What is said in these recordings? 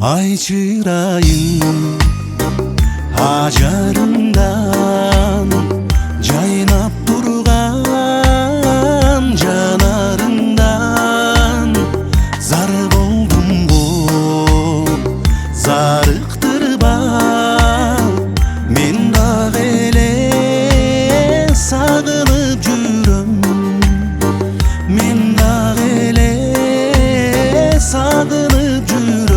Ай чырайың ажарыңдан жайнап турган жанарыңдан зар болдум го зарыктырба мен дагы эле сагынып жүрөм мен дагы эле сагынып жүрөм.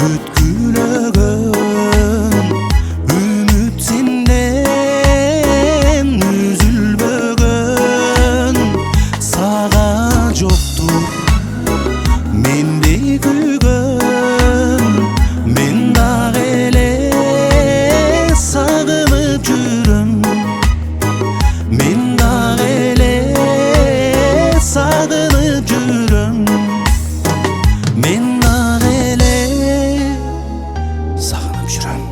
Күткүлөгөн үмүт сенден үзүлбөгөн сага жоктур мендей күйгөн мен дагы эле сагынып жүрөм мен дагы эле сагынып жүрөм мен дагы эле сагынып жүрөм.